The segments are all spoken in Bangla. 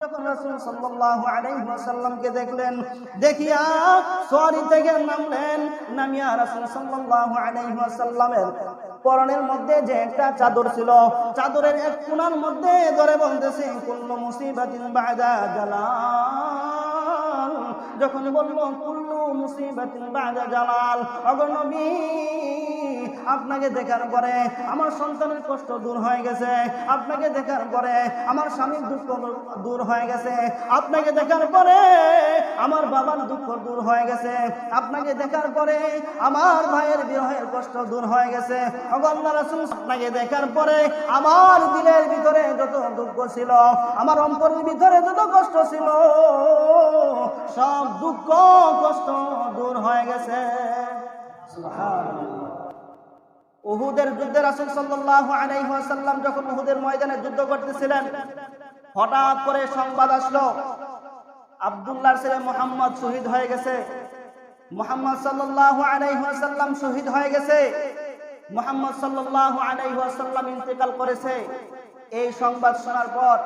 যখন রাসূল সাল্লাল্লাহু আলাইহি ওয়াসাল্লামকে দেখলেন, দেখিয়া সওয়ারি থেকে নামলেন। নামিয়া রাসূল সাল্লাল্লাহু আলাইহি ওয়াসাল্লামের পরনের মধ্যে যে একটা চাদর ছিল, চাদরের এক কোণার মধ্যে ধরে বলতেছে, কুল্লু মুসিবাতিন বা'দা জালাল। যখন বলল কুল্লু মুসিবাতিন বা'দা জালাল, ওগো নবী, আপনাকে দেখার পরে আমার সন্তানের কষ্ট দূর হয়ে গেছে, আপনাকে দেখার পরে আমার স্বামীর দুঃখ দূর হয়ে গেছে, আপনাকে দেখার পরে আমার বাবার দুঃখ দূর হয়ে গেছে, আপনাকে দেখার পরে আমার ভাইয়ের বিরহের কষ্ট দূর হয়ে গেছে। ওগো আল্লাহর রাসূল, আপনাকে দেখার পরে আমার দিলের ভিতরে যত দুঃখ ছিল, আমার অন্তরের ভিতরে যত কষ্ট ছিল, সব দুঃখ কষ্ট দূর হয়ে গেছে। সুবহানাল্লাহ। উহুদের যুদ্ধে রাসূল সাল্লাল্লাহু আলাইহি ওয়াসাল্লাম যখন উহুদের ময়দানে যুদ্ধ করতেছিলেন, হঠাৎ করে সংবাদ আসলো আব্দুল্লাহর ছেলে মুহাম্মদ শহীদ হয়ে গেছে। মুহাম্মদ সাল্লাল্লাহু আলাইহি ওয়াসাল্লাম শহীদ হয়ে গেছে, মুহাম্মদ সাল্লাল্লাহু আলাইহি ওয়াসাল্লাম ইন্তেকাল করেছে। এই সংবাদ শোনার পর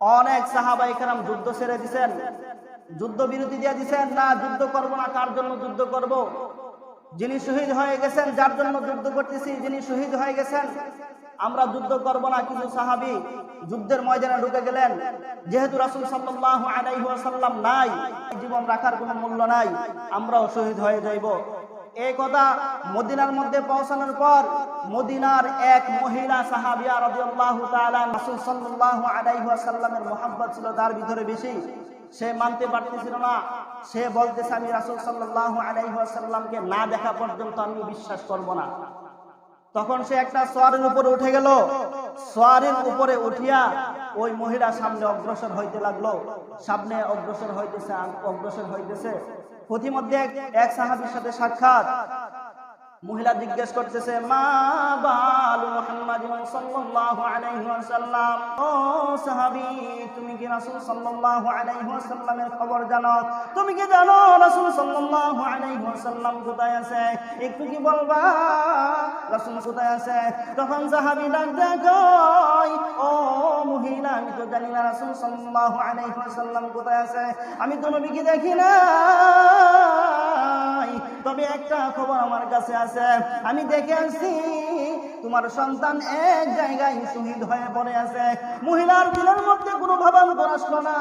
অনেক সাহাবায়ে কেরাম যুদ্ধ ছেড়ে দিয়েছেন, যুদ্ধ বিরতি দিয়ে দিয়েছেন। না, যুদ্ধ করব না। কার জন্য যুদ্ধ করব? যিনি শহীদ হয়ে গেছেন, যার জন্য যুদ্ধ করতেছি, যিনি শহীদ হয়ে গেছেন, আমরা যুদ্ধ করব না। কিছু সাহাবী যুদ্ধের ময়দানে ঢুকে গেলেন। যেহেতু রাসূল সাল্লাল্লাহু আলাইহি ওয়াসাল্লাম নাই, জীবন রাখার কোনো মূল্য নাই, আমরাও শহীদ হয়ে যাইব। এই কথা মদিনার মধ্যে পৌঁছানোর পর মদিনার এক মহিলা সাহাবিয়া রাদিয়াল্লাহু তাআলা, রাসূল সাল্লাল্লাহু আলাইহি ওয়াসাল্লামের মহব্বত ছিল তার ভিতরে বেশি, সে মানতে পারতেছিল না। সে বলতেছে, আমি রাসূল সাল্লাল্লাহু আলাইহি ওয়াসাল্লামকে না দেখা পর্যন্ত আমি বিশ্বাস করব না। তখন সে একটা সোয়ারের উপরে উঠে গেল। সোয়ারের উপরে উঠিয়া ওই মহিলা সামনে অগ্রসর হইতে লাগলো। সামনে অগ্রসর হইতেছে। পথিমধ্যে এক সাহাবীর সাথে সাক্ষাৎ। মহিলা জিজ্ঞেস করতেছে, মা বালু মুহাম্মাদিন সাল্লাল্লাহু আলাইহি ওয়াসাল্লাম, ও সাহাবী, তুমি কি রাসূল সাল্লাল্লাহু আলাইহি ওয়াসাল্লামের খবর জানো? তুমি কি জানো রাসূল সাল্লাল্লাহু আলাইহি ওয়াসাল্লাম কোথায় আছে? একটু কি বলবা রাসূল কোথায় আছে? তখন সাহাবী ডাক দেয়, ও মহিলা, আমি তো জানি না রাসূল সাল্লাল্লাহু আলাইহি ওয়াসাল্লাম কোথায় আছে, আমি তো নবীকে দেখি না, তবে একটা খবর আমার কাছে আছে, আমি দেখে আসছি তোমার সন্তান এক জায়গায় শহীদ হয়ে পড়ে আছে। মহিলার দিলের মধ্যে কোনো ভাবান্তর আসলো না,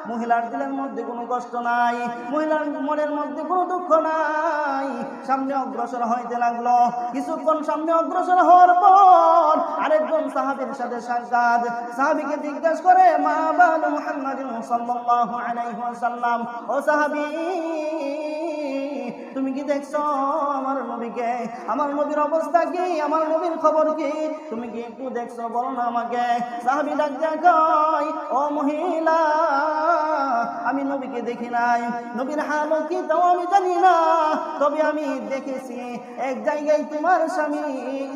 মহিলার দিলের মধ্যে কোনো কষ্ট নাই, মহিলার মনের মধ্যে কোনো দুঃখ নাই। সামনে অগ্রসর হইতে লাগলো। কিছুক্ষণ সামনে অগ্রসর হওয়ার পর আরেকজন সাহাবীর সাথে সাক্ষাৎ। সাহাবীকে জিজ্ঞেস করে, মা বালু মুহাম্মাদিন সাল্লাল্লাহু আলাইহি ওয়াসাল্লাম, ও সাহাবী, তুমি কি দেখছো আমার নবীকে? আমার নবীর অবস্থা কি? আমার নবীর খবর কি? তুমি কি একটু দেখছো, বলো না আমাকে। সাহাবী ডাক দেয়, ও মহিলা, আমি নবীকে দেখি নাই, নবীর হাল কি তাও আমি জানি না, তবে আমি দেখেছি এক জায়গায় তোমার স্বামী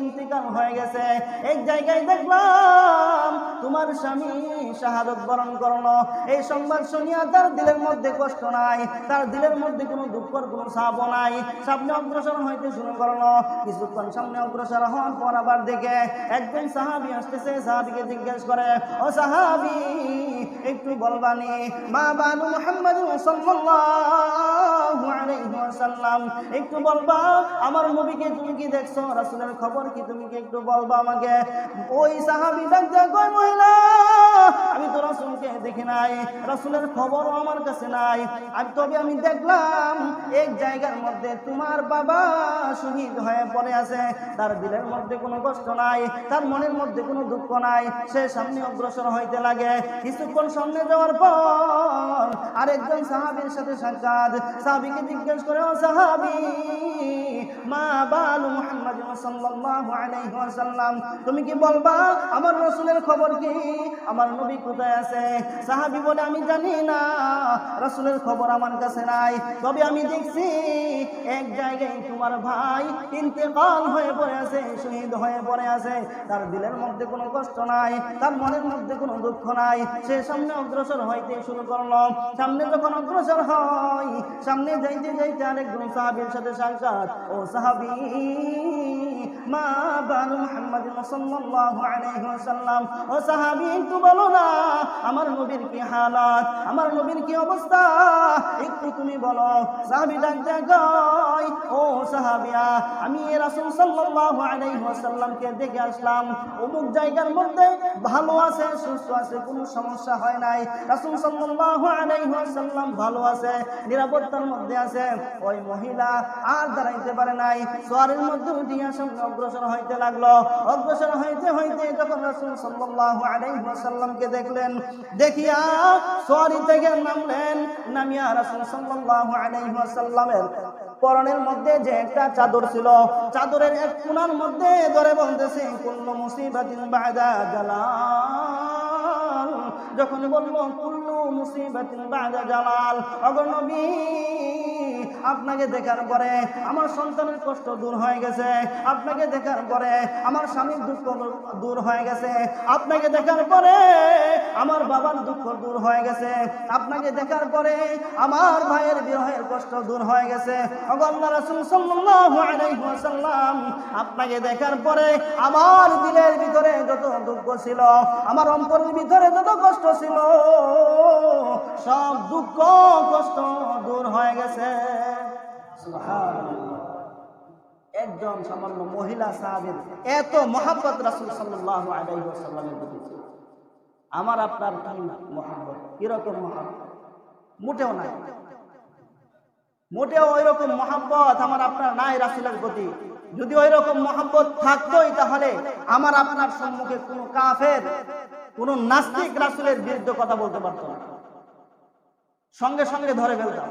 ইন্তেকাল হয়ে গেছে, এক জায়গায় দেখলাম তোমার স্বামী শাহাদাত বরণ করলো। এই সংবাদ শুনিয়া তার দিলের মধ্যে কষ্ট নাই, তার দিলের মধ্যে কোনো দুঃখের কোনো ছাপ নাই। সামনে অগ্রসর হইতে শুরু করলো। কিছুক্ষণ সামনে অগ্রসর হওয়ার পর আবার দেখে একজন সাহাবী আসতেছে। সাহাবীকে জিজ্ঞেস করে, ও সাহাবী, একটু বলবানি, মা বানু মুহাম্মাদ সাল্লাল্লাহু আলাইহি ওয়াসাল্লাম, একটু বলবা আমার নবীকে তুমি কি দেখছো, রাসূলের খবর কি, তুমি কি একটু বলবা আমাকে। ওই সাহাবী ডাক দেয়, কয় মহিলা, আমি তো রাসূলকে দেখি নাই, রাসূলের খবরও আমার কাছে নাই, তবে আমি দেখলাম এক জায়গার মধ্যে তোমার বাবা শহীদ হয়ে পড়ে আছে, তার দিলের মধ্যে কোনো কষ্ট নাই, তার মনের মধ্যে কোনো দুঃখ নাই। সে সামনে অগ্রসর হইতে লাগে। কিছুক্ষণ সামনে যাওয়ার পর আরেকজন সাহাবীর সাথে সাক্ষাৎ। সাহাবীকে জিজ্ঞেস করে, ও সাহাবী, মা বালু মুহাম্মাদ সাল্লাল্লাহু আলাইহি ওয়াসাল্লাম, তুমি কি বলবা আমার রাসূলের খবর কি, আমার নবী কোথায় আছে? সাহাবী বলে, আমি জানি না, রাসূলের খবর আমার কাছে নাই, তবে আমি দেখছি এক জায়গায় তোমার ভাই ইন্তেকাল হয়ে পড়ে আছে, শহীদ হয়ে পড়ে আছে, তার দিলের মধ্যে কোনো কষ্ট নাই, তার মনের মধ্যে কোনো দুঃখ নাই। সে সামনে অগ্রসর হইতে শুরু করলো। সামনে যখন অগ্রসর হয়, সামনে যাইতে যাইতে আরেকজন সাহাবীর সাথে সাক্ষাৎ। ও সাহাবী, মা বানু মুহাম্মাদ সাল্লাল্লাহু আলাইহি ওয়াসাল্লাম, ও সাহাবী, একটু বলো না আমার নবীর কি হালাত, আমার নবীর কি অবস্থা একটু তুমি বলো। সাহাবী ডাক দেয়, ও সাহাবিয়া, আমি রাসূল সাল্লাল্লাহু আলাইহি ওয়াসাল্লামকে দেখে আসলাম, অমুক জায়গার মধ্যে ভালো আছে, সুস্থ আছে, কোনো সমস্যা হয় নাই। রাসূল সাল্লাল্লাহু আলাইহি ওয়াসাল্লাম ভালো আছে, নিরাপত্তার মধ্যে আছে। ওই মহিলা আর দাঁড়াইতে পারে নাই, সোয়ারের মধ্যে উঠিয়া সামনে অগ্রসর হইতে লাগলো। অগ্রসর হইতে হইতে যখন রাসূল সাল্লাল্লাহু আলাইহি ওয়াসাল্লামকে দেখলেন, দেখিয়া সোয়ারি থেকে নামলেন। নামিয়া রাসূল সাল্লাল্লাহু আলাইহি ওয়াসাল্লামের পরনের মধ্যে যে একটা চাদর ছিল, চাদরের এক কোণার মধ্যে ধরে বলতেছে, কুল্লু মুসিবাতিন বাদা জালাল। যখন বললো কুল্লু মুসিবাতিন বাদা জালাল, ওগো নবী, আপনাকে দেখার পরে আমার সন্তানের কষ্ট দূর হয়ে গেছে, আপনাকে দেখার পরে আমার স্বামীর দুঃখ দূর হয়ে গেছে, আপনাকে দেখার পরে আমার বাবার দুঃখ দূর হয়ে গেছে, আপনাকে দেখার পরে আমার ভাইয়ের বিরহের কষ্ট দূর হয়ে গেছে। ওগো আল্লাহর রাসূল সাল্লাল্লাহু আলাইহি ওয়াসাল্লাম, আপনাকে দেখার পরে আমার দিলের ভিতরে যত দুঃখ ছিল, আমার অন্তরের ভিতরে যত কষ্ট ছিল, সব দুঃখ কষ্ট দূর হয়ে গেছে। সুবহানাল্লাহ। একজন সামান্য মহিলা সাহাবীর এত মহব্বত রাসূল সাল্লাল্লাহু আলাইহি ওয়াসাল্লামের প্রতি ছিল। আমার আপনার কি মহব্বত, কিরকম মহব্বত? মোটেও নাই, মোটেও ওই রকম মহব্বত আমার আপনার নাই রাসূলের প্রতি। যদি ওই রকম মহব্বত থাকতোই, তাহলে আমার আপনার সম্মুখে কোনো কাফের, কোনো নাস্তিক রাসূলের বিরুদ্ধে কথা বলতে পারতো না, সঙ্গে সঙ্গে ধরে ফেলতাম।